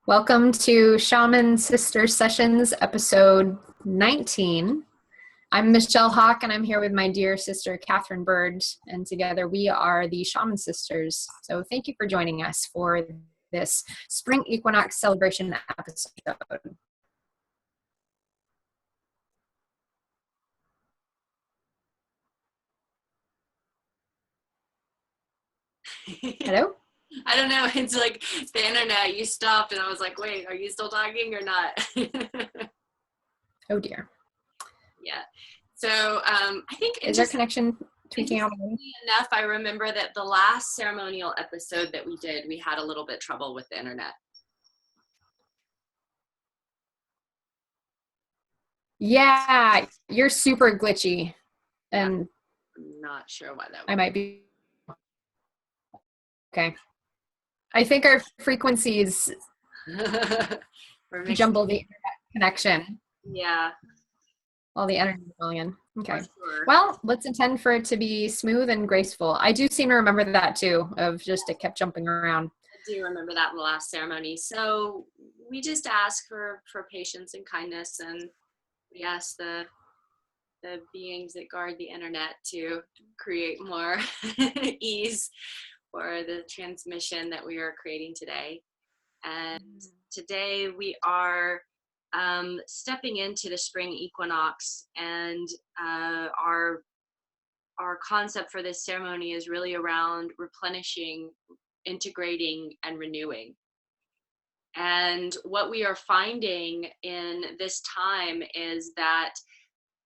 Welcome to Shaman Sister Sessions, episode 19. I'm Michelle Hawk, and I'm here with my dear sister, Katherine Bird, and together we are the Shaman Sisters. So thank you for joining us for this Spring Equinox celebration episode. Hello? I don't know. It's like the internet. You stopped, and I was like, "Wait, are you still talking or not?" Oh dear. Yeah. So I think Is our connection tweaking out? enough. I remember that the last ceremonial episode that we did, we had a little bit trouble with the internet. Yeah, you're super glitchy, and I'm not sure why that. I might be. Okay. I think our frequencies jumble the internet connection. Yeah. All the energy going in. Okay. Sure. Well, let's intend for it to be smooth and graceful. I do seem to remember that too, of just it kept jumping around. I do remember that in the last ceremony. So we just ask for patience and kindness, and we ask the beings that guard the internet to create more ease for the transmission that we are creating today. And today we are stepping into the spring equinox, and our concept for this ceremony is really around replenishing, integrating, and renewing. And what we are finding in this time is that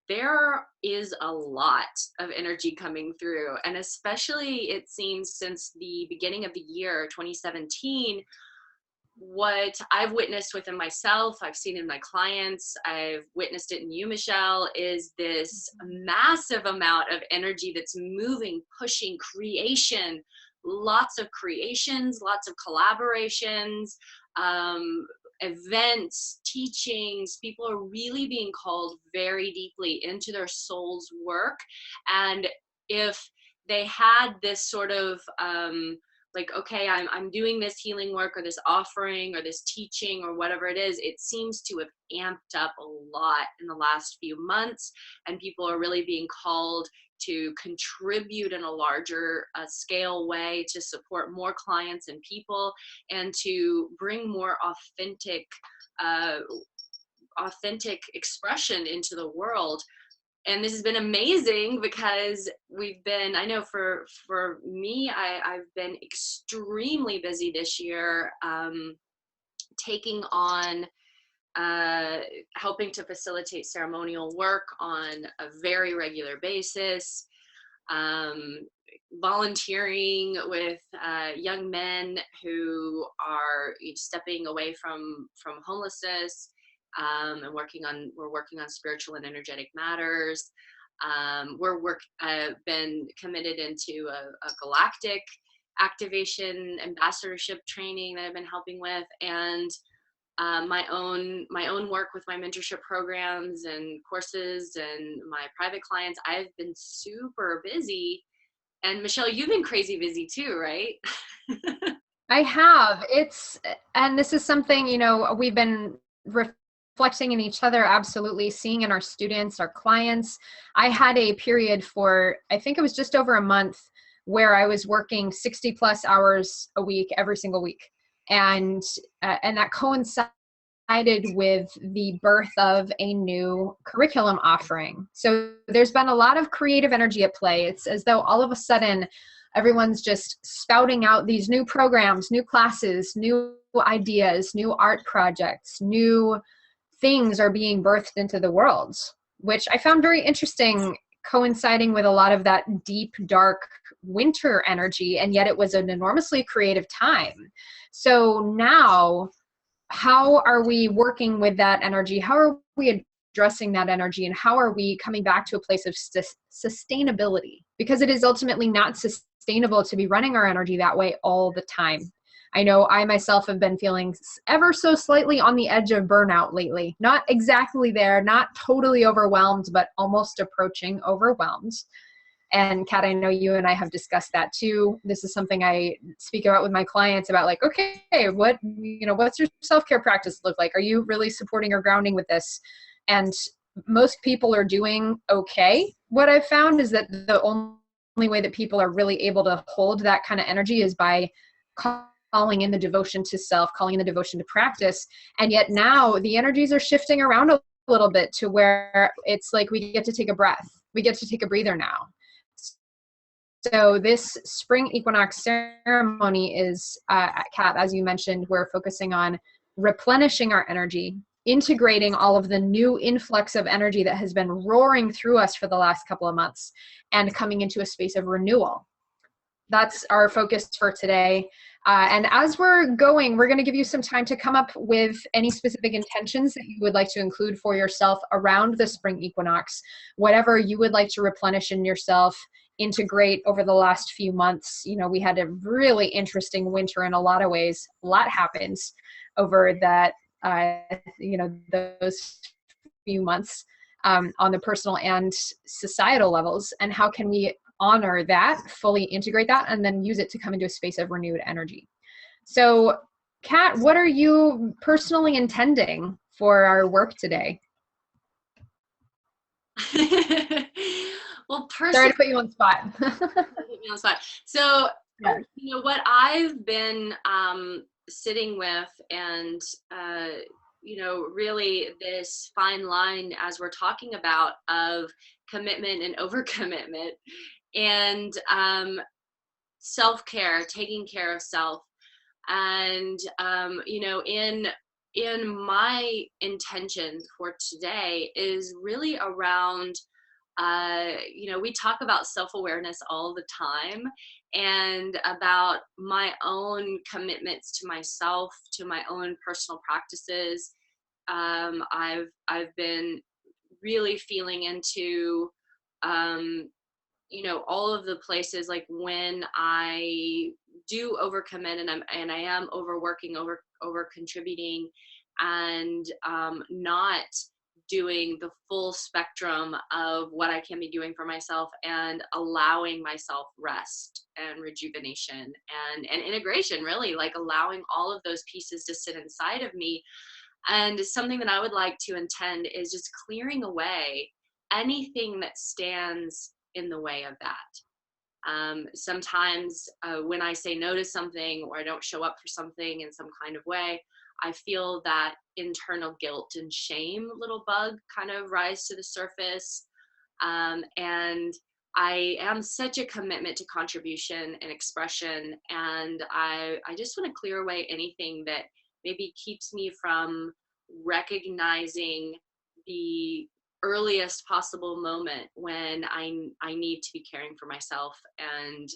there is a lot of energy coming through, and especially it seems since the beginning of the year 2017, what I've witnessed within myself, I've seen in my clients, I've witnessed it in you, Michelle, is this massive amount of energy that's moving, pushing, creation, lots of creations, lots of collaborations, events, teachings. People are really being called very deeply into their soul's work. And if they had this sort of like, okay, I'm doing this healing work or this offering or this teaching or whatever it is, it seems to have amped up a lot in the last few months, and people are really being called to contribute in a larger scale way to support more clients and people, and to bring more authentic expression into the world. And this has been amazing because I know for me, I've been extremely busy this year, taking on helping to facilitate ceremonial work on a very regular basis, volunteering with young men who are stepping away from homelessness, and we're working on spiritual and energetic matters. Been committed into a galactic activation ambassadorship training that I've been helping with, and my own work with my mentorship programs and courses and my private clients. I've been super busy, and Michelle, you've been crazy busy too, right? I have. And this is something, we've been reflecting in each other, absolutely, seeing in our students, our clients. I had a period for, I think it was just over a month, where I was working 60 plus hours a week, every single week. And that coincided with the birth of a new curriculum offering. So there's been a lot of creative energy at play. It's as though all of a sudden everyone's just spouting out these new programs, new classes, new ideas, new art projects, new things are being birthed into the world, which I found very interesting, coinciding with a lot of that deep, dark winter energy. And yet it was an enormously creative time. So now, how are we working with that energy? How are we addressing that energy? And how are we coming back to a place of sustainability? Because it is ultimately not sustainable to be running our energy that way all the time. I know I myself have been feeling ever so slightly on the edge of burnout lately. Not exactly there, not totally overwhelmed, but almost approaching overwhelmed. And Kat, I know you and I have discussed that too. This is something I speak about with my clients about, like, okay, what's your self-care practice look like? Are you really supporting or grounding with this? And most people are doing okay. What I've found is that the only way that people are really able to hold that kind of energy is by calling in the devotion to self, calling in the devotion to practice. And yet now the energies are shifting around a little bit to where it's like we get to take a breath. We get to take a breather now. So this spring equinox ceremony is, Kat, as you mentioned, we're focusing on replenishing our energy, integrating all of the new influx of energy that has been roaring through us for the last couple of months, and coming into a space of renewal. That's our focus for today. And as we're going, we're going to give you some time to come up with any specific intentions that you would like to include for yourself around the spring equinox, whatever you would like to replenish in yourself, integrate over the last few months. You know, we had a really interesting winter in a lot of ways. A lot happens over that, those few months on the personal and societal levels. And how can we honor that, fully integrate that, and then use it to come into a space of renewed energy? So, Kat, what are you personally intending for our work today? Well, Sorry to put you on the spot. So, Yeah. what I've been sitting with, and really this fine line as we're talking about of commitment and overcommitment, and self-care, taking care of self. And in my intention for today is really around, we talk about self-awareness all the time, and about my own commitments to myself, to my own personal practices. I've been really feeling into, all of the places, like when I do overcommit, and I am overworking, over contributing, and not doing the full spectrum of what I can be doing for myself, and allowing myself rest and rejuvenation and integration, really, like allowing all of those pieces to sit inside of me. And something that I would like to intend is just clearing away anything that stands in the way of that. Sometimes when I say no to something, or I don't show up for something in some kind of way, I feel that internal guilt and shame little bug kind of rise to the surface. And I am such a commitment to contribution and expression, and I just want to clear away anything that maybe keeps me from recognizing the earliest possible moment when I need to be caring for myself, and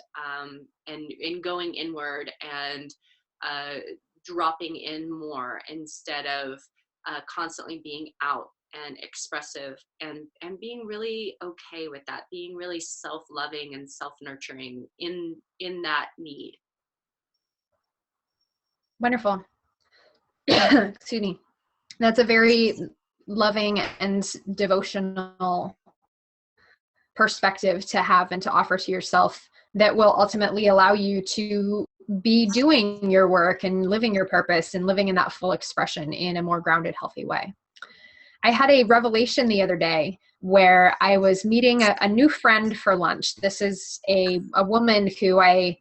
going inward, and dropping in more, instead of constantly being out and expressive, and being really okay with that, being really self-loving and self-nurturing in that need. Wonderful. Excuse me. That's a very loving and devotional perspective to have and to offer to yourself, that will ultimately allow you to be doing your work and living your purpose and living in that full expression in a more grounded, healthy way. I had a revelation the other day where I was meeting a new friend for lunch. This is a woman who I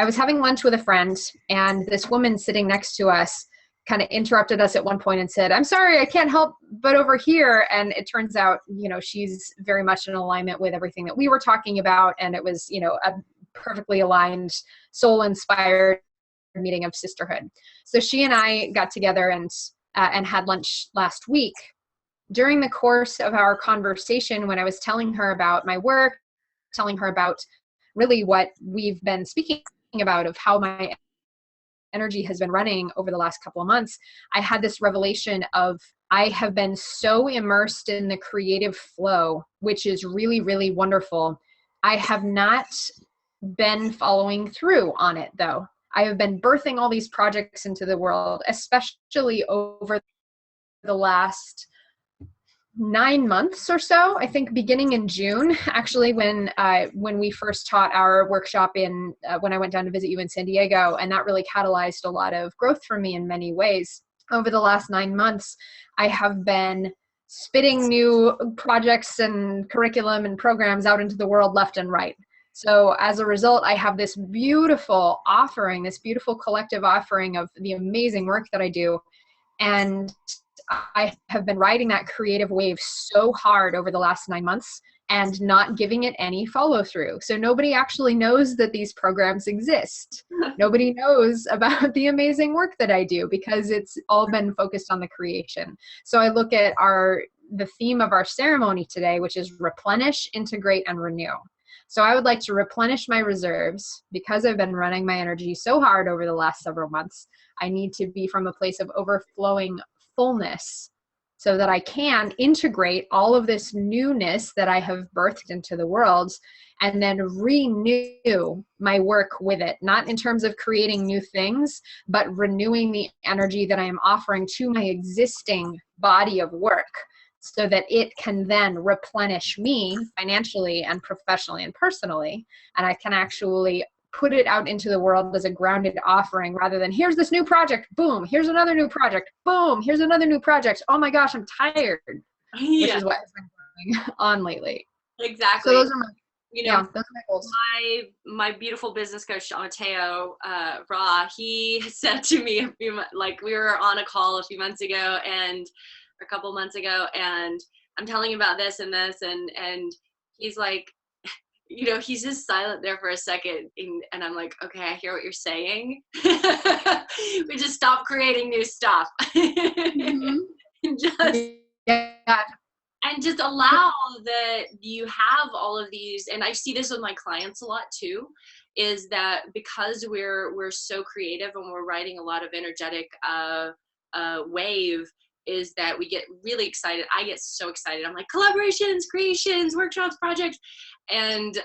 was having lunch with a friend, and this woman sitting next to us kind of interrupted us at one point and said, "I'm sorry, I can't help but over here." And it turns out, she's very much in alignment with everything that we were talking about. And it was, a perfectly aligned, soul-inspired meeting of sisterhood. So she and I got together and had lunch last week. During the course of our conversation, when I was telling her about my work, telling her about really what we've been speaking about, of how my energy has been running over the last couple of months, I had this revelation of, I have been so immersed in the creative flow, which is really, really wonderful. I have not been following through on it, though. I have been birthing all these projects into the world, especially over the last 9 months or so, I think, beginning in June, actually, when we first taught our workshop in when I went down to visit you in San Diego, and that really catalyzed a lot of growth for me in many ways. Over the last 9 months, I have been spitting new projects and curriculum and programs out into the world left and right. So as a result, I have this beautiful offering, this beautiful collective offering of the amazing work that I do. And I have been riding that creative wave so hard over the last 9 months and not giving it any follow through. So nobody actually knows that these programs exist. Nobody knows about the amazing work that I do because it's all been focused on the creation. So I look at the theme of our ceremony today, which is replenish, integrate, and renew. So I would like to replenish my reserves because I've been running my energy so hard over the last several months. I need to be from a place of overflowing fullness so that I can integrate all of this newness that I have birthed into the world and then renew my work with it, not in terms of creating new things, but renewing the energy that I am offering to my existing body of work so that it can then replenish me financially and professionally and personally. And I can actually put it out into the world as a grounded offering rather than here's this new project, boom, here's another new project, boom, here's another new project. Oh my gosh, I'm tired, which is what has been going on lately. Exactly. So those are my, those are my goals. My beautiful business coach, Mateo Ra, he said to me we were on a call a couple months ago, and I'm telling him about this and this, and he's like, he's just silent there for a second, and I'm like, okay, I hear what you're saying. We just stop creating new stuff. Mm-hmm. And just allow that you have all of these, and I see this with my clients a lot too, is that because we're so creative and we're writing a lot of energetic wave, is that we get really excited. I get so excited. I'm like, collaborations, creations, workshops, projects. And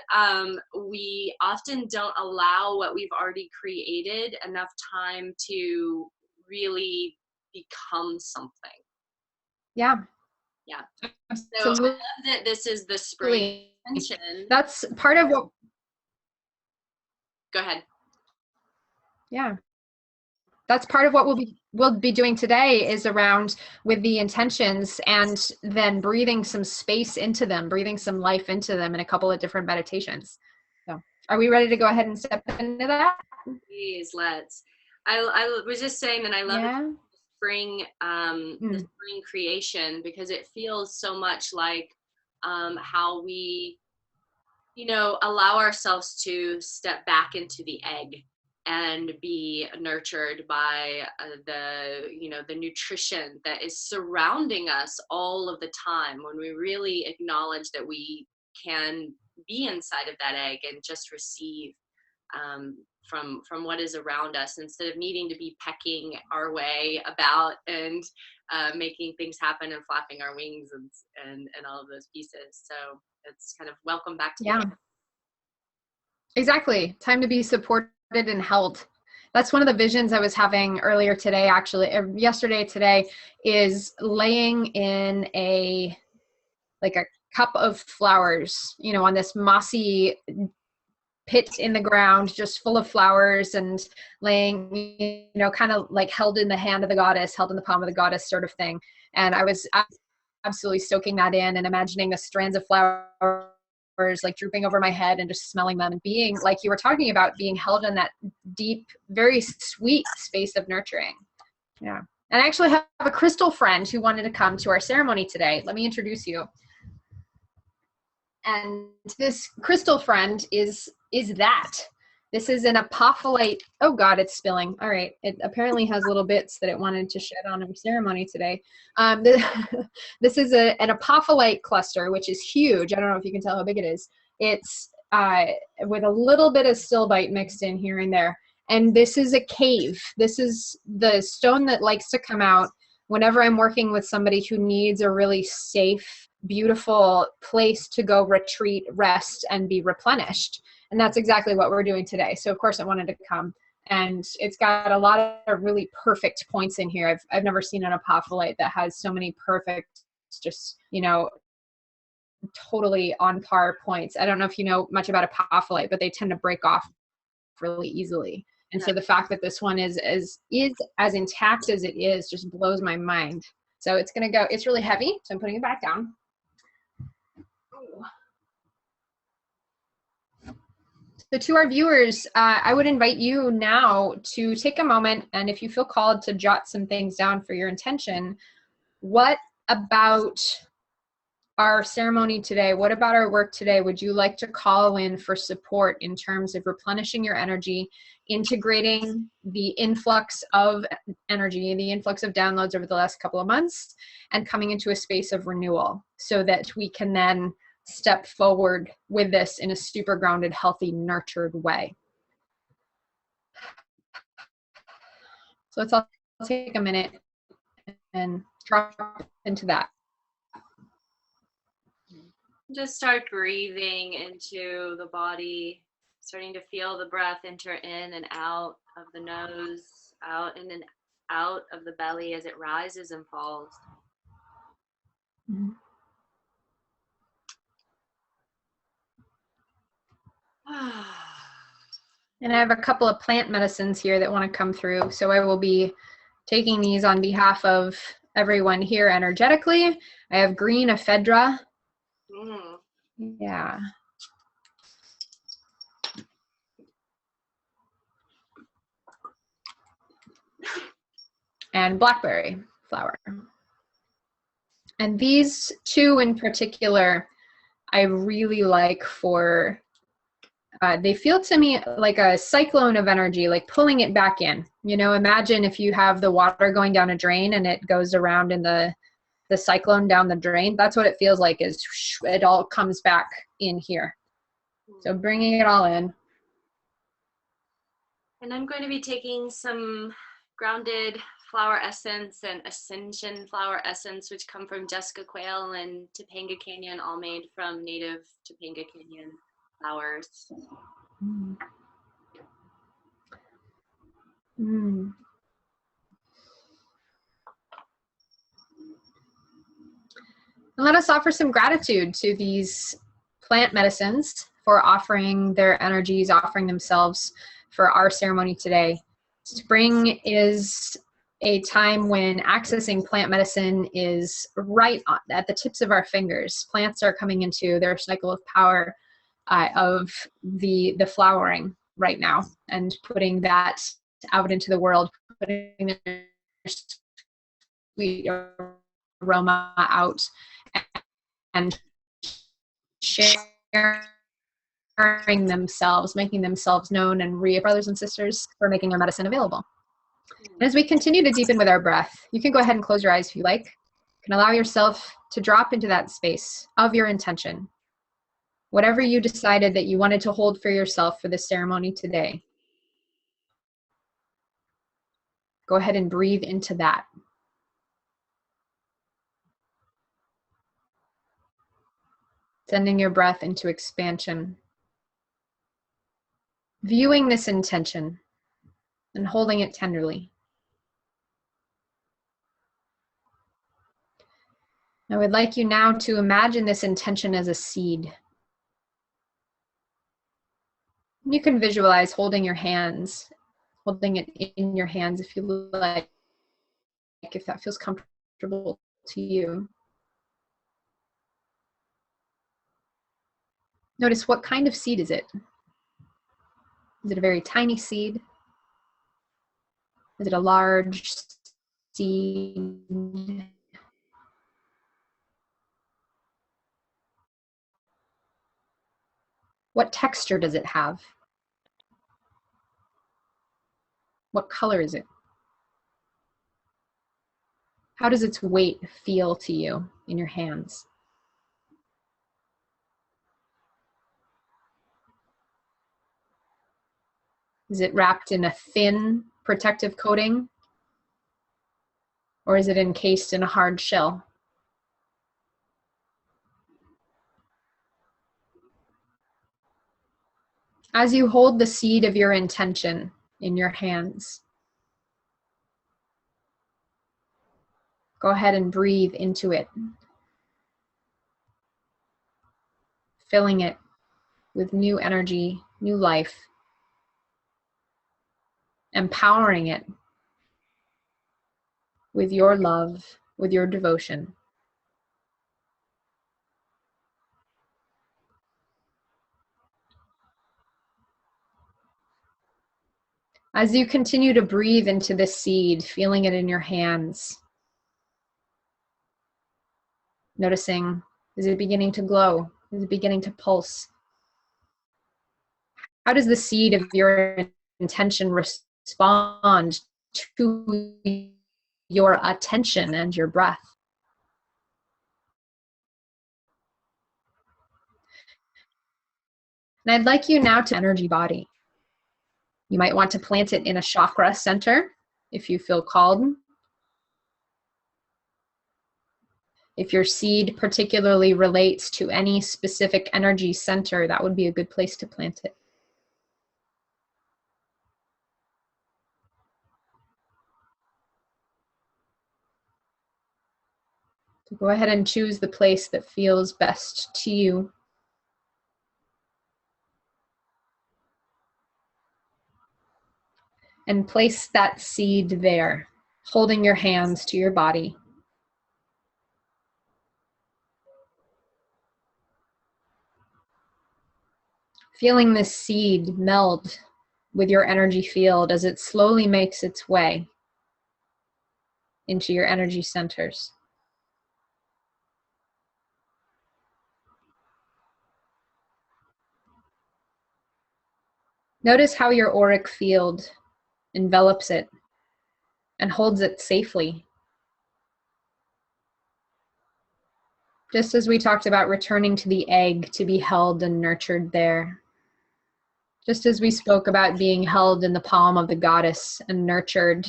we often don't allow what we've already created enough time to really become something. Yeah. Yeah. Absolutely. So I love that this is the spring intention. That's part of what. Go ahead. Yeah. That's part of what we'll be doing today is around with the intentions and then breathing some space into them, breathing some life into them in a couple of different meditations. So are we ready to go ahead and step into that? Please, let's. I was just saying that I love the spring creation because it feels so much like how we, allow ourselves to step back into the egg and be nurtured by the nutrition that is surrounding us all of the time, when we really acknowledge that we can be inside of that egg and just receive from what is around us, instead of needing to be pecking our way about and making things happen and flapping our wings and all of those pieces. So it's kind of welcome back to the egg. Exactly. Time to be supported and held. That's one of the visions I was having earlier today, actually, today, is laying in a cup of flowers, on this mossy pit in the ground, just full of flowers, and laying, kind of like held in the hand of the goddess, held in the palm of the goddess sort of thing. And I was absolutely soaking that in and imagining the strands of flowers like drooping over my head and just smelling them and being, like you were talking about, being held in that deep, very sweet space of nurturing. Yeah. And I actually have a crystal friend who wanted to come to our ceremony today. Let me introduce you. And this crystal friend is that. This is an apophyllite. Oh God, it's spilling. All right. It apparently has little bits that it wanted to shed on our ceremony today. This is an apophyllite cluster, which is huge. I don't know if you can tell how big it is. It's with a little bit of stilbite mixed in here and there. And this is a cave. This is the stone that likes to come out whenever I'm working with somebody who needs a really safe, beautiful place to go retreat, rest, and be replenished. And that's exactly what we're doing today. So of course I wanted to come, and it's got a lot of really perfect points in here. I've never seen an apophyllite that has so many perfect just, you know, totally on par points. I don't know if you know much about apophyllite, but they tend to break off really easily. And so the fact that this one is as intact as it is just blows my mind. So it's going to go, it's really heavy, so I'm putting it back down. So to our viewers, I would invite you now to take a moment, and if you feel called to jot some things down for your intention, what about our ceremony today, what about our work today would you like to call in for support in terms of replenishing your energy, integrating the influx of energy, the influx of downloads over the last couple of months, and coming into a space of renewal so that we can then step forward with this in a super grounded, healthy, nurtured way. So let's all take a minute and drop into that. Just start breathing into the body, starting to feel the breath enter in and out of the nose, out in and out of the belly as it rises and falls. Mm-hmm. And I have a couple of plant medicines here that want to come through. So I will be taking these on behalf of everyone here energetically. I have green ephedra. Yeah. And blackberry flower. And these two in particular, I really like for, they feel to me like a cyclone of energy, like pulling it back in. You know, imagine if you have the water going down a drain and it goes around in the cyclone down the drain. That's what it feels like, is it all comes back in here. So bringing it all in. And I'm going to be taking some grounded flower essence and ascension flower essence, which come from Jessica Quayle and Topanga Canyon, all made from native Topanga Canyon flowers. Mm. Mm. And let us offer some gratitude to these plant medicines for offering their energies, offering themselves for our ceremony today. Spring is a time when accessing plant medicine is right at the tips of our fingers. Plants are coming into their cycle of power of the flowering right now, and putting that out into the world, putting their sweet aroma out and sharing themselves, making themselves known, and brothers and sisters for making our medicine available. And as we continue to deepen with our breath, you can go ahead and close your eyes if you like. You can allow yourself to drop into that space of your intention. Whatever you decided that you wanted to hold for yourself for this ceremony today, go ahead and breathe into that. Sending your breath into expansion. Viewing this intention and holding it tenderly. I would like you now to imagine this intention as a seed. You can visualize holding your hands, holding it in your hands if you like, if that feels comfortable to you. Notice, what kind of seed is it? Is it a very tiny seed? Is it a large seed? What texture does it have? What color is it? How does its weight feel to you in your hands? Is it wrapped in a thin protective coating? Or is it encased in a hard shell? As you hold the seed of your intention in your hands, go ahead and breathe into it. filling it with new energy, new life, empowering it with your love, with your devotion. As you continue to breathe into this seed, feeling it in your hands, noticing, is it beginning to glow? Is it beginning to pulse? How does the seed of your intention respond to your attention and your breath? And I'd like you now to energy body. You might want to plant it in a chakra center if you feel called. If your seed particularly relates to any specific energy center, that would be a good place to plant it. So go ahead and choose the place that feels best to you. And place that seed there, holding your hands to your body. Feeling this seed meld with your energy field as it slowly makes its way into your energy centers. Notice how your auric field envelops it and holds it safely. Just as we talked about returning to the egg to be held and nurtured there. Just as we spoke about being held in the palm of the goddess and nurtured,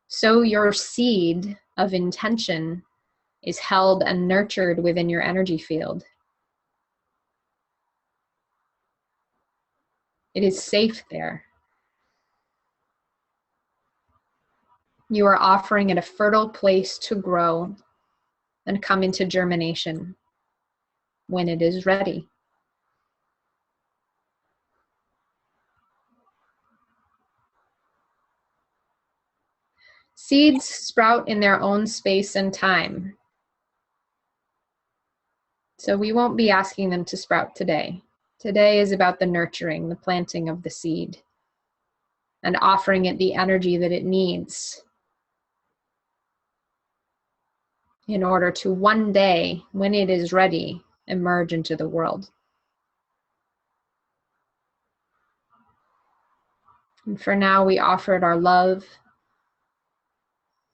so your seed of intention is held and nurtured within your energy field. It is safe there. You are offering it a fertile place to grow and come into germination when it is ready. Seeds sprout in their own space and time. So we won't be asking them to sprout today. Today is about the nurturing, the planting of the seed, and offering it the energy that it needs in order to one day, when it is ready, emerge into the world. And for now, we offer it our love.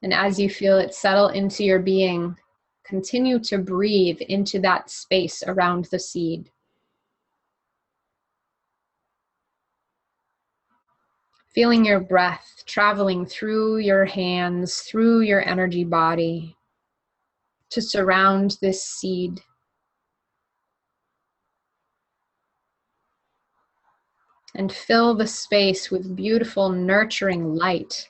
And as you feel it settle into your being, continue to breathe into that space around the seed. Feeling your breath traveling through your hands, through your energy body, to surround this seed. And fill the space with beautiful, nurturing light.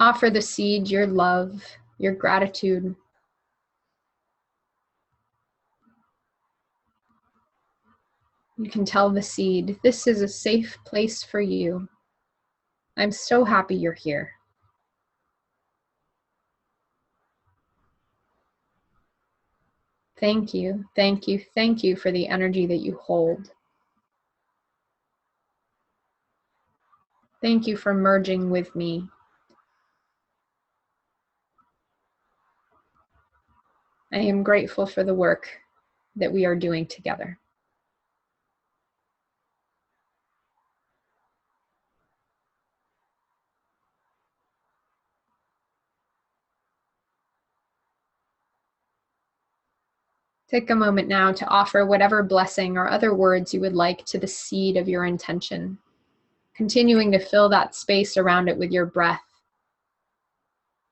Offer the seed your love, your gratitude. You can tell the seed, this is a safe place for you. I'm so happy you're here. Thank you, thank you, thank you for the energy that you hold. Thank you for merging with me. I am grateful for the work that we are doing together. Take a moment now to offer whatever blessing or other words you would like to the seed of your intention, continuing to fill that space around it with your breath,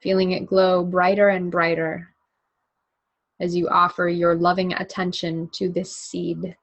feeling it glow brighter and brighter as you offer your loving attention to this seed.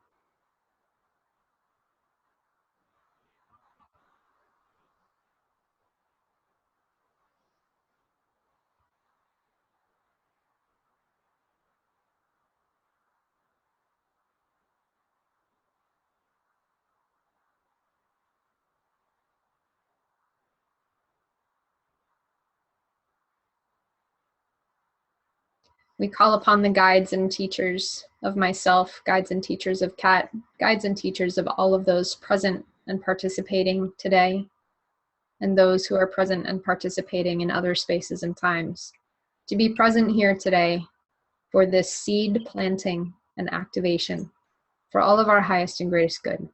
We call upon the guides and teachers of myself, guides and teachers of Kat, guides and teachers of all of those present and participating today, and those who are present and participating in other spaces and times, to be present here today for this seed planting and activation for all of our highest and greatest good.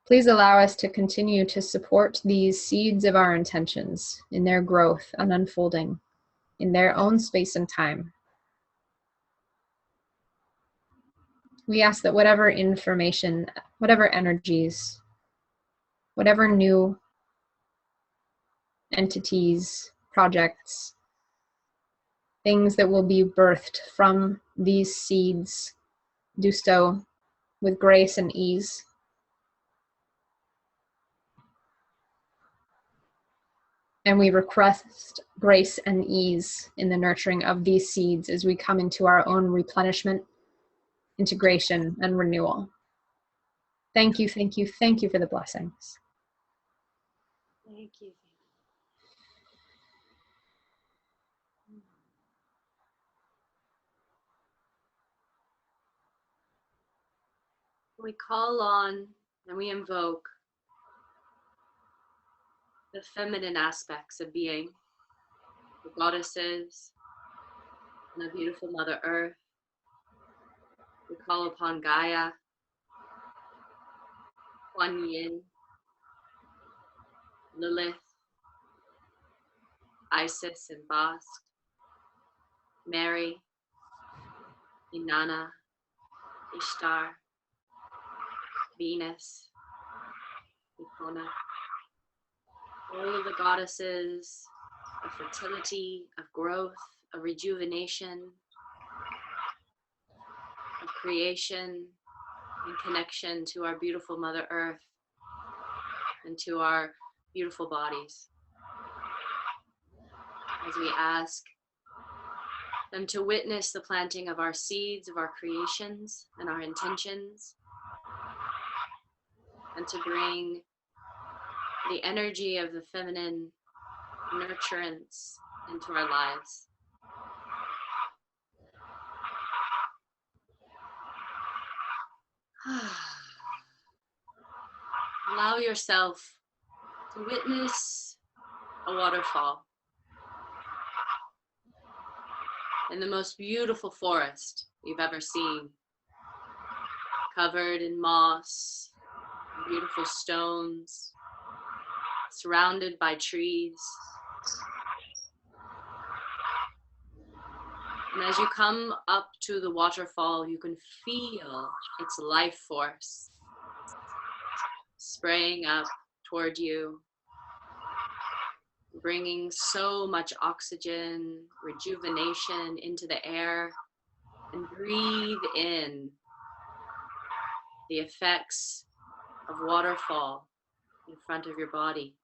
Please allow us to continue to support these seeds of our intentions in their growth and unfolding in their own space and time. We ask that whatever information, whatever energies, whatever new entities, projects, things that will be birthed from these seeds, do so with grace and ease. And we request grace and ease in the nurturing of these seeds as we come into our own replenishment, integration, and renewal. Thank you, thank you, thank you for the blessings. Thank you. We call on and we invoke the feminine aspects of being, the goddesses, and the beautiful Mother Earth. We call upon Gaia, Kuan Yin, Lilith, Isis and Bast, Mary, Inanna, Ishtar, Venus, Icona, all of the goddesses of fertility, of growth, of rejuvenation, of creation, in connection to our beautiful Mother Earth and to our beautiful bodies. As we ask them to witness the planting of our seeds, of our creations and our intentions, and to bring the energy of the feminine nurturance into our lives. Allow yourself to witness a waterfall in the most beautiful forest you've ever seen, covered in moss, beautiful stones, surrounded by trees. And as you come up to the waterfall, you can feel its life force spraying up toward you, bringing so much oxygen, rejuvenation into the air, and breathe in the effects of waterfall in front of your body.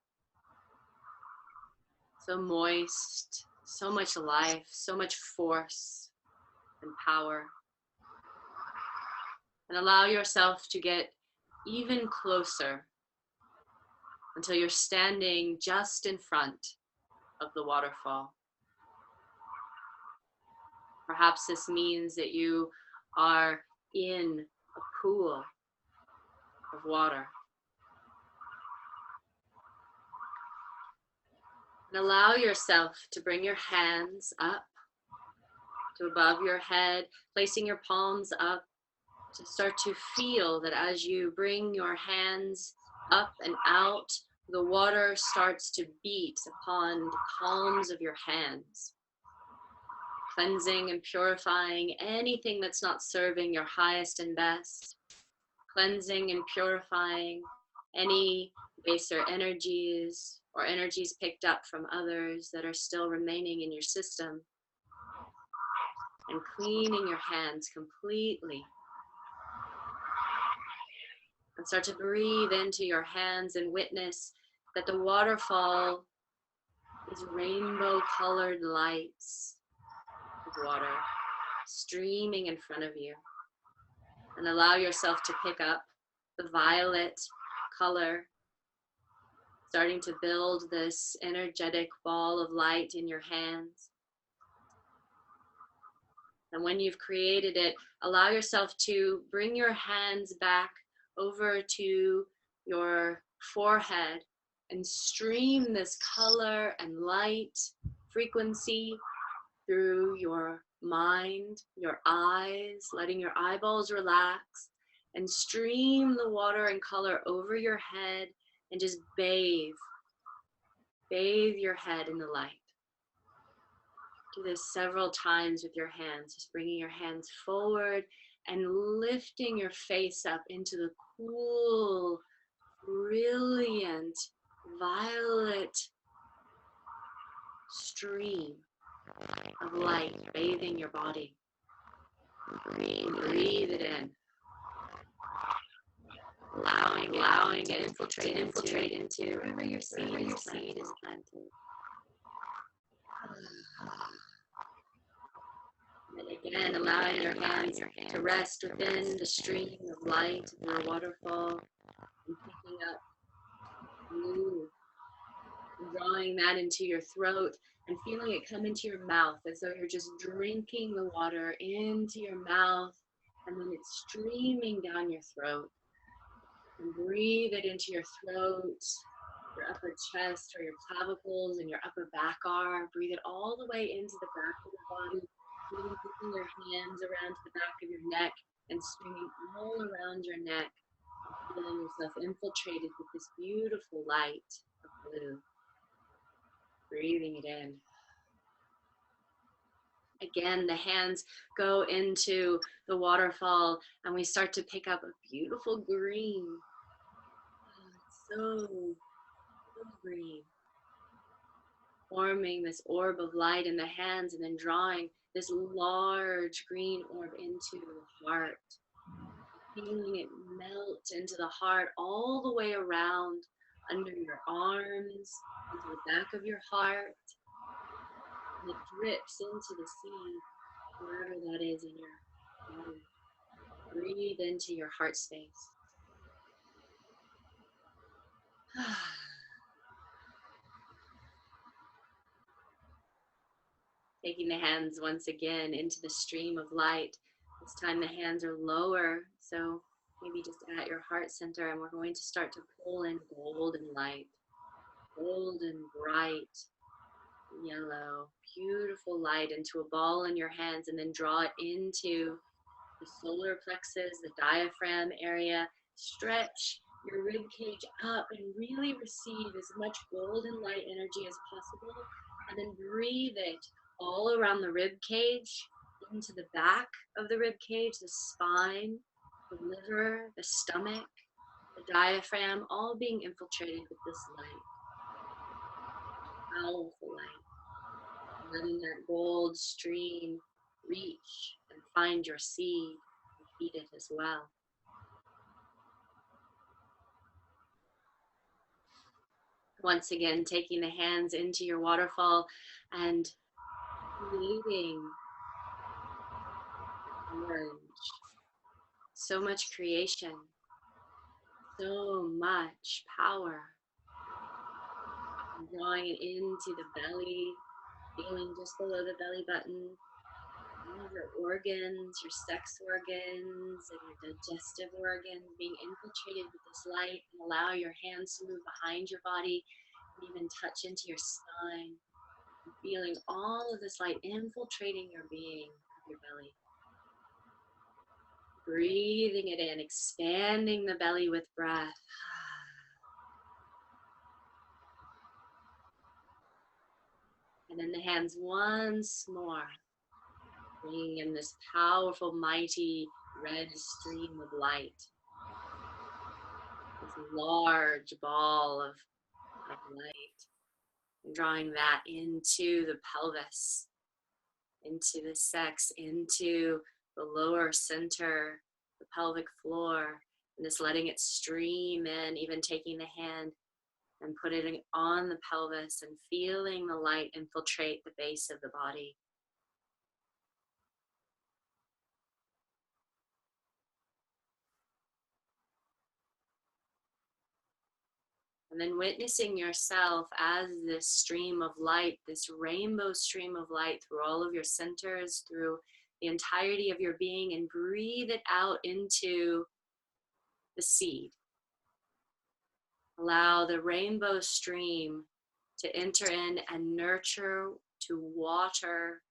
So moist, so much life, so much force and power. And allow yourself to get even closer until you're standing just in front of the waterfall. Perhaps this means that you are in a pool of water. And allow yourself to bring your hands up to above your head, placing your palms up to start to feel that as you bring your hands up and out, the water starts to beat upon the palms of your hands, cleansing and purifying anything that's not serving your highest and best, cleansing and purifying any baser energies or energies picked up from others that are still remaining in your system, and cleaning your hands completely. And start to breathe into your hands and witness that the waterfall is rainbow colored lights of water streaming in front of you. And allow yourself to pick up the violet color, starting to build this energetic ball of light in your hands. And when you've created it, allow yourself to bring your hands back over to your forehead and stream this color and light frequency through your mind, your eyes, letting your eyeballs relax, and stream the water and color over your head and just bathe your head in the light. Do this several times with your hands, just bringing your hands forward and lifting your face up into the cool, brilliant, violet stream of light bathing your body. Breathe it in. Allowing it to infiltrate into wherever your seed is planted. And again, allowing your hands to rest within the stream of light of your waterfall and picking up blue and drawing that into your throat and feeling it come into your mouth as though you're just drinking the water into your mouth, and then it's streaming down your throat. And breathe it into your throat, your upper chest, or your clavicles, and your upper back arm. Breathe it all the way into the back of your body, even taking your hands around to the back of your neck and swinging all around your neck, and feeling yourself infiltrated with this beautiful light of blue. Breathing it in. Again, the hands go into the waterfall and we start to pick up a beautiful green. Oh, so green. Forming this orb of light in the hands and then drawing this large green orb into the heart. Feeling it melt into the heart all the way around, under your arms, into the back of your heart. And it drips into the seed, wherever that is in your body. Breathe into your heart space. Taking the hands once again into the stream of light. This time the hands are lower, so maybe just at your heart center, and we're going to start to pull in golden light, golden, bright, yellow, beautiful light into a ball in your hands, and then draw it into the solar plexus, the diaphragm area. Stretch your rib cage up and really receive as much golden light energy as possible, and then breathe it all around the rib cage, into the back of the rib cage, the spine, the liver, the stomach, the diaphragm, all being infiltrated with this light. Powerful light. Letting that gold stream reach and find your seed and feed it as well. Once again, taking the hands into your waterfall and creating orange. So much creation, so much power. And drawing it into the belly, feeling just below the belly button. All of your organs, your sex organs, and your digestive organs being infiltrated with this light, and allow your hands to move behind your body and even touch into your spine. Feeling all of this light infiltrating your being, your belly. Breathing it in, expanding the belly with breath. And then the hands once more, bringing in this powerful, mighty red stream of light. This large ball of light. And drawing that into the pelvis, into the sex, into the lower center, the pelvic floor, and just letting it stream in, even taking the hand and putting it on the pelvis and feeling the light infiltrate the base of the body. And then witnessing yourself as this stream of light, this rainbow stream of light through all of your centers, through the entirety of your being, and breathe it out into the seed. Allow the rainbow stream to enter in and nurture, to water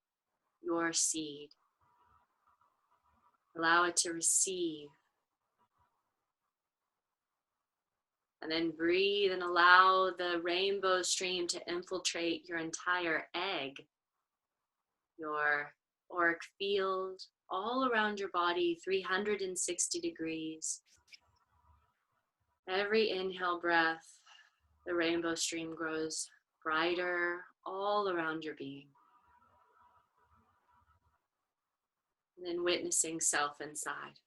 your seed. Allow it to receive. And then breathe and allow the rainbow stream to infiltrate your entire egg, your auric field, all around your body, 360 degrees. Every inhale breath, the rainbow stream grows brighter all around your being. And then witnessing self inside.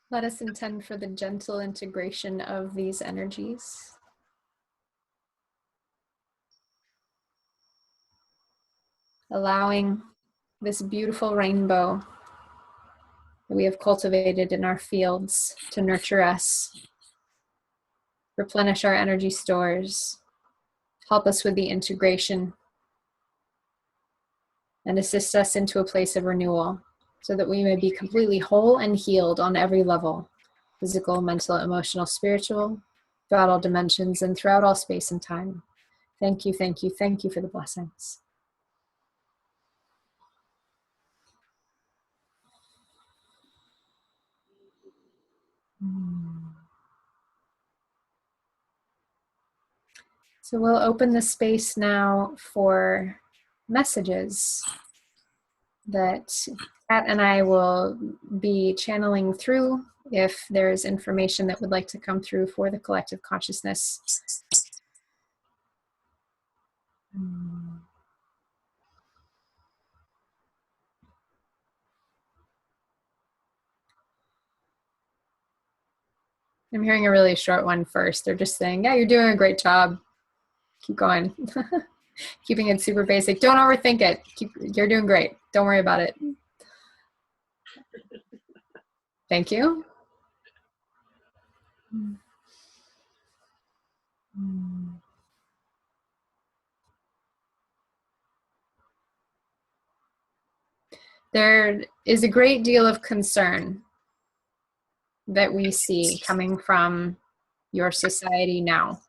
Let us intend for the gentle integration of these energies. Allowing this beautiful rainbow that we have cultivated in our fields to nurture us, replenish our energy stores, help us with the integration, and assist us into a place of renewal so that we may be completely whole and healed on every level, physical, mental, emotional, spiritual, throughout all dimensions and throughout all space and time. Thank you, thank you, thank you for the blessings. So we'll open the space now for messages that Kat and I will be channeling through if there's information that would like to come through for the collective consciousness. I'm hearing a really short one first. They're just saying, yeah, you're doing a great job. Keep going. Keeping it super basic. Don't overthink it. You're doing great. Don't worry about it. Thank you. There is a great deal of concern that we see coming from your society now.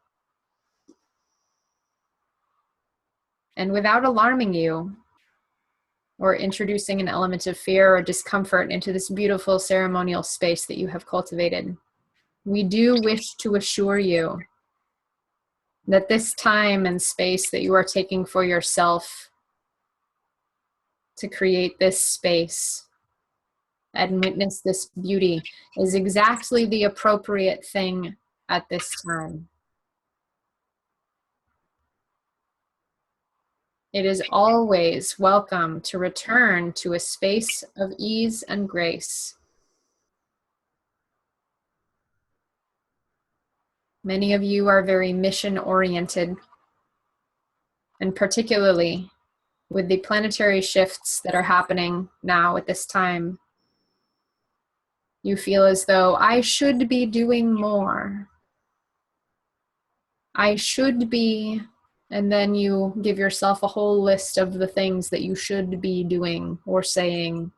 And without alarming you or introducing an element of fear or discomfort into this beautiful ceremonial space that you have cultivated, we do wish to assure you that this time and space that you are taking for yourself to create this space and witness this beauty is exactly the appropriate thing at this time. It is always welcome to return to a space of ease and grace. Many of you are very mission-oriented, and particularly with the planetary shifts that are happening now at this time, you feel as though I should be doing more. I should be, and then you give yourself a whole list of the things that you should be doing or saying,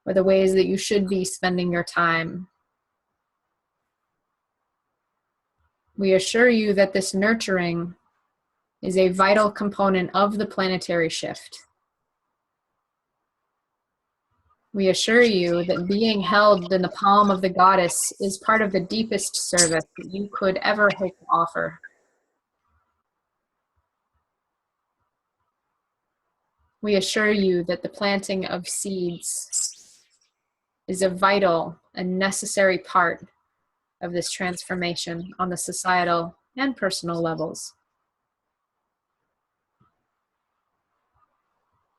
or the ways that you should be spending your time. We assure you that this nurturing is a vital component of the planetary shift. We assure you that being held in the palm of the goddess is part of the deepest service that you could ever hope to offer. We assure you that the planting of seeds is a vital and necessary part of this transformation on the societal and personal levels.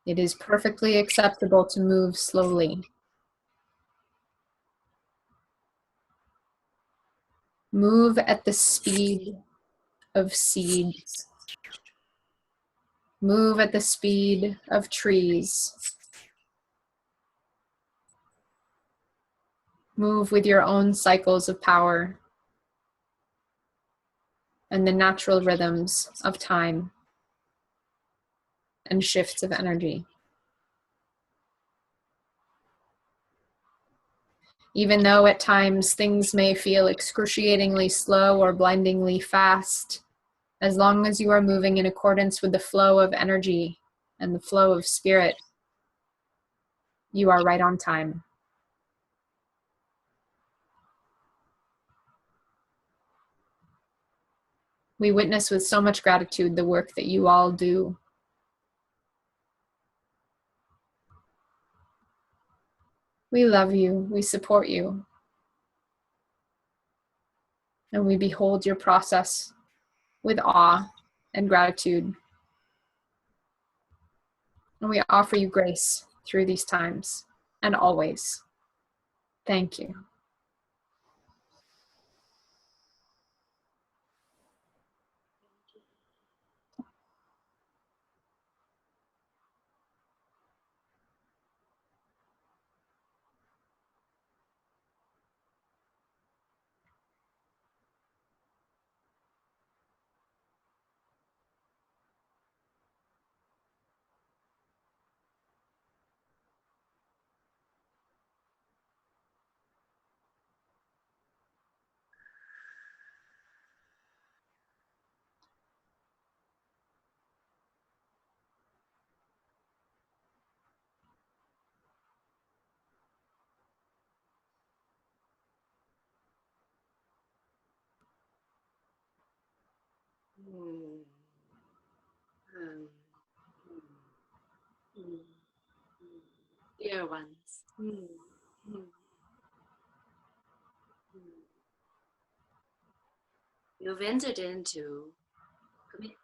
It is perfectly acceptable to move slowly. Move at the speed of seeds. Move at the speed of trees. Move with your own cycles of power and the natural rhythms of time and shifts of energy. Even though at times things may feel excruciatingly slow or blindingly fast, as long as you are moving in accordance with the flow of energy and the flow of spirit, you are right on time. We witness with so much gratitude the work that you all do. We love you, we support you, and we behold your process with awe and gratitude. And we offer you grace through these times and always. Thank you. Mm. Mm. Mm. Mm. Dear ones, mm. You've entered into commitment,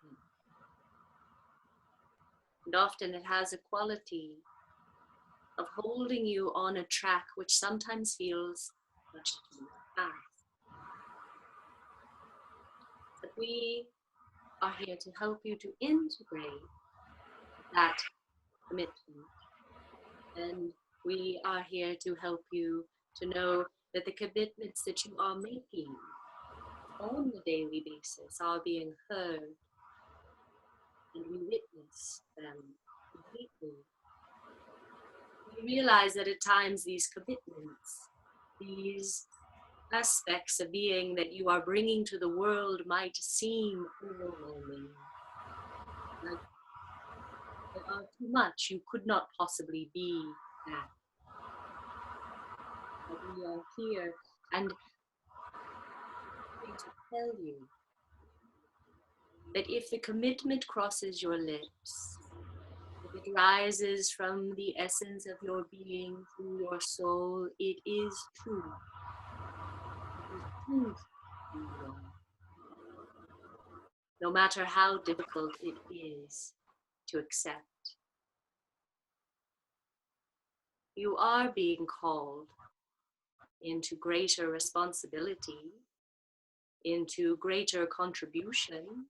and often it has a quality of holding you on a track which sometimes feels much too fast. But we are here to help you to integrate that commitment, and we are here to help you to know that the commitments that you are making on a daily basis are being heard, and we witness them completely. We realize that at times these commitments, these aspects of being that you are bringing to the world might seem overwhelming. Like they are too much. You could not possibly be that. But we are here and to tell you that if the commitment crosses your lips, if it rises from the essence of your being through your soul, it is true. It is truth who you are. No matter how difficult it is to accept. You are being called into greater responsibility, into greater contribution,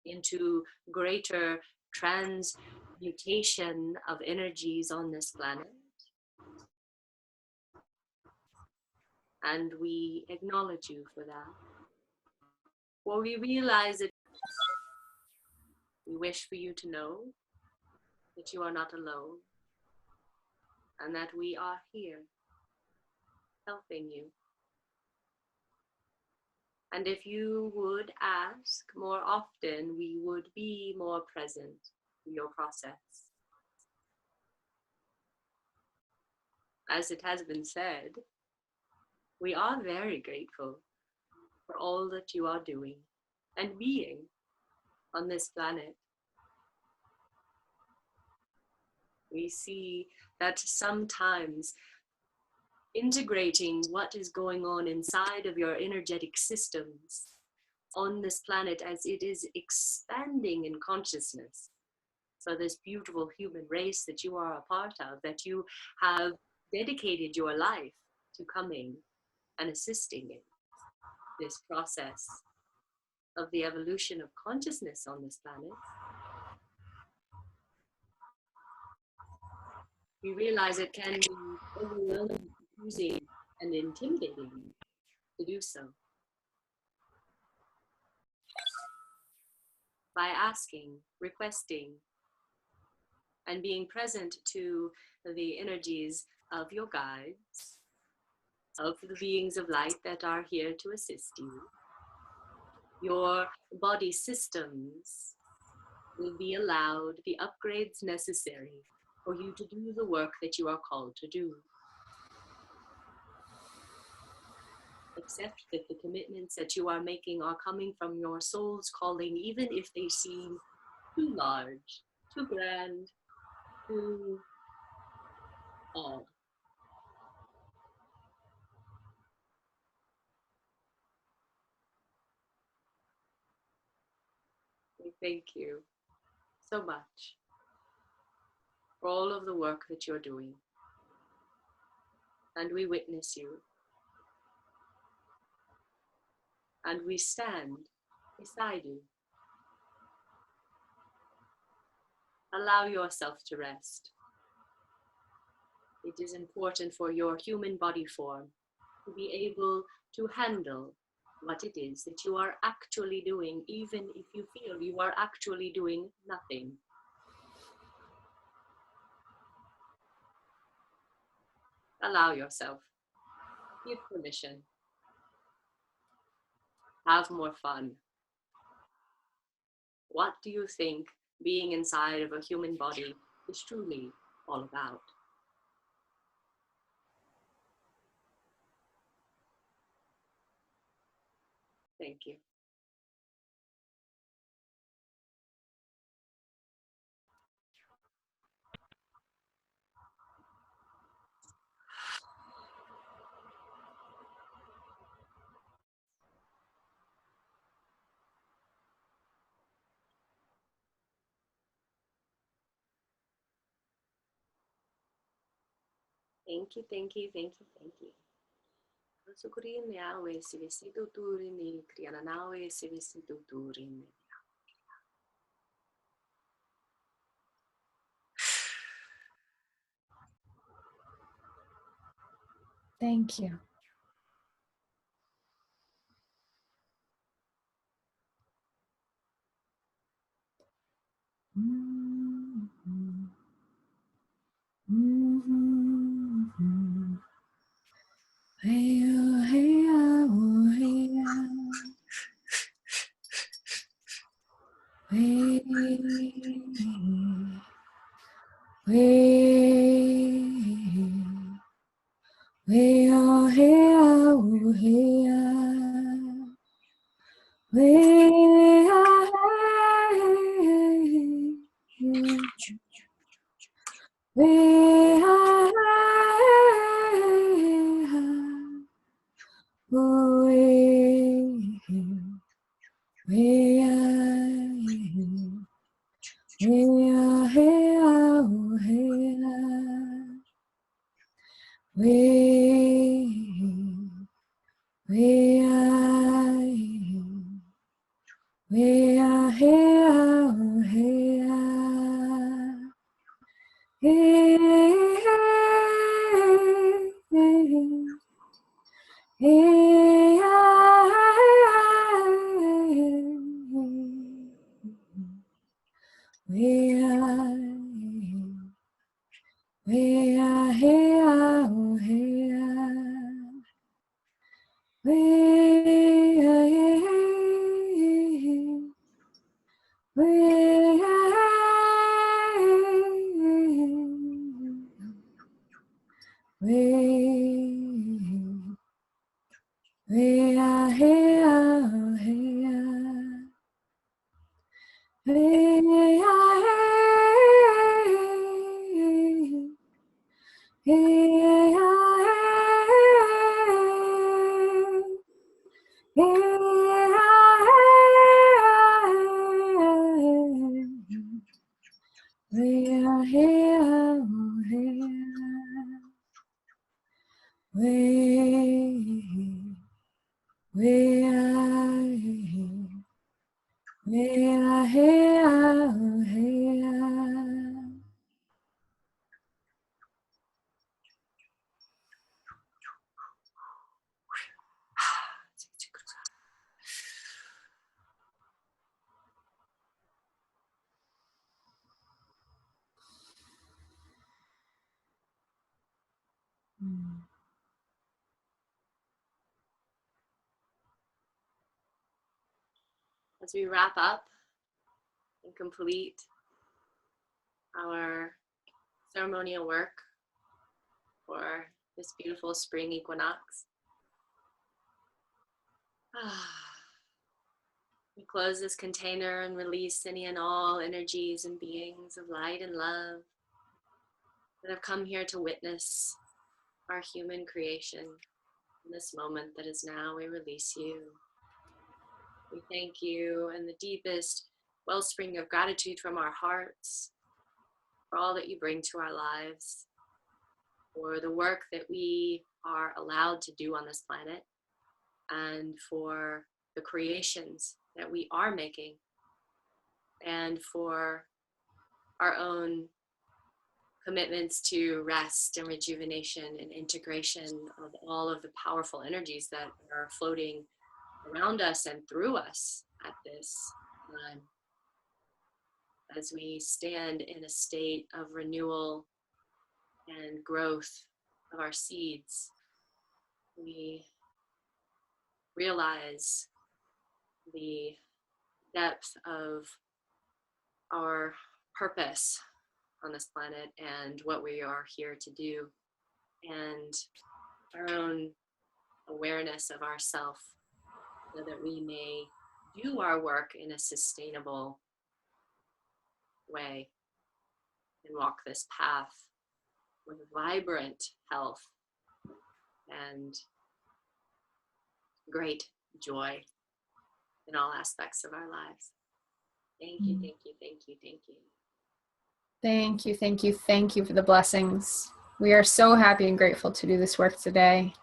into greater transmutation of energies on this planet. And we acknowledge you for that. For we realize that we wish for you to know that you are not alone and that we are here helping you. And if you would ask more often, we would be more present in your process. As it has been said, we are very grateful for all that you are doing and being on this planet. We see that sometimes integrating what is going on inside of your energetic systems on this planet as it is expanding in consciousness. So this beautiful human race that you are a part of, that you have dedicated your life to coming and assisting in this process of the evolution of consciousness on this planet, we realize it can be overwhelming, confusing, and intimidating to do so. By asking, requesting, and being present to the energies of your guides, of the beings of light that are here to assist you, your body systems will be allowed the upgrades necessary for you to do the work that you are called to do. Accept that the commitments that you are making are coming from your soul's calling, even if they seem too large, too grand, too odd. We thank you so much for all of the work that you're doing. And we witness you. And we stand beside you. Allow yourself to rest. It is important for your human body form to be able to handle what it is that you are actually doing, even if you feel you are actually doing nothing. Allow yourself. Give permission. Have more fun. What do you think being inside of a human body is truly all about? Thank you. Thank you, thank you, thank you, thank you. Sukurin yawe si vestido turini, kriananawe si vestido turini. Thank you. Mm-hmm. Mm-hmm. We are here, we are. We are here. We are we are here, we are As we wrap up and complete our ceremonial work for this beautiful spring equinox, we close this container and release any and all energies and beings of light and love that have come here to witness our human creation. In this moment that is now, we release you. We thank you in the deepest wellspring of gratitude from our hearts for all that you bring to our lives, for the work that we are allowed to do on this planet, and for the creations that we are making, and for our own commitments to rest and rejuvenation and integration of all of the powerful energies that are floating around us and through us at this time, as we stand in a state of renewal and growth of our seeds. We realize the depth of our purpose on this planet and what we are here to do, and our own awareness of ourself, so that we may do our work in a sustainable way and walk this path with vibrant health and great joy in all aspects of our lives. Thank you, thank you, thank you, thank you. Thank you, thank you, thank you for the blessings. We are so happy and grateful to do this work today.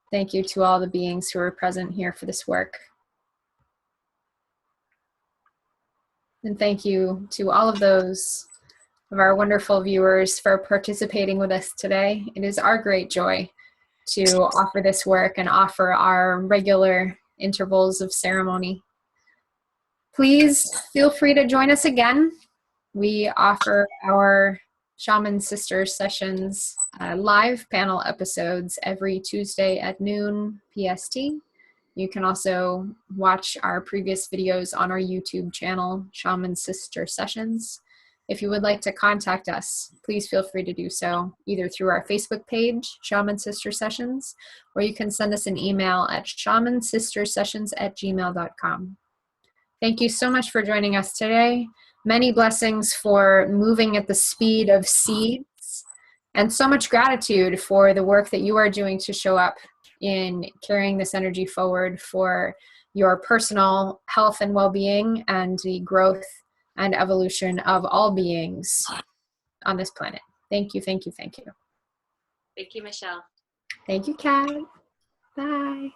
Thank you to all the beings who are present here for this work. And thank you to all of those of our wonderful viewers for participating with us today. It is our great joy to offer this work and offer our regular intervals of ceremony. Please feel free to join us again. We offer our Shaman Sister Sessions live panel episodes every Tuesday at noon PST. You can also watch our previous videos on our YouTube channel, Shaman Sister Sessions. If you would like to contact us, please feel free to do so either through our Facebook page, Shaman Sister Sessions, or you can send us an email at shamansistersessions@gmail.com. Thank you so much for joining us today. Many blessings for moving at the speed of seeds, and so much gratitude for the work that you are doing to show up in carrying this energy forward for your personal health and well-being and the growth and evolution of all beings on this planet. Thank you, thank you, thank you. Thank you, Michelle. Thank you, Kat. Bye.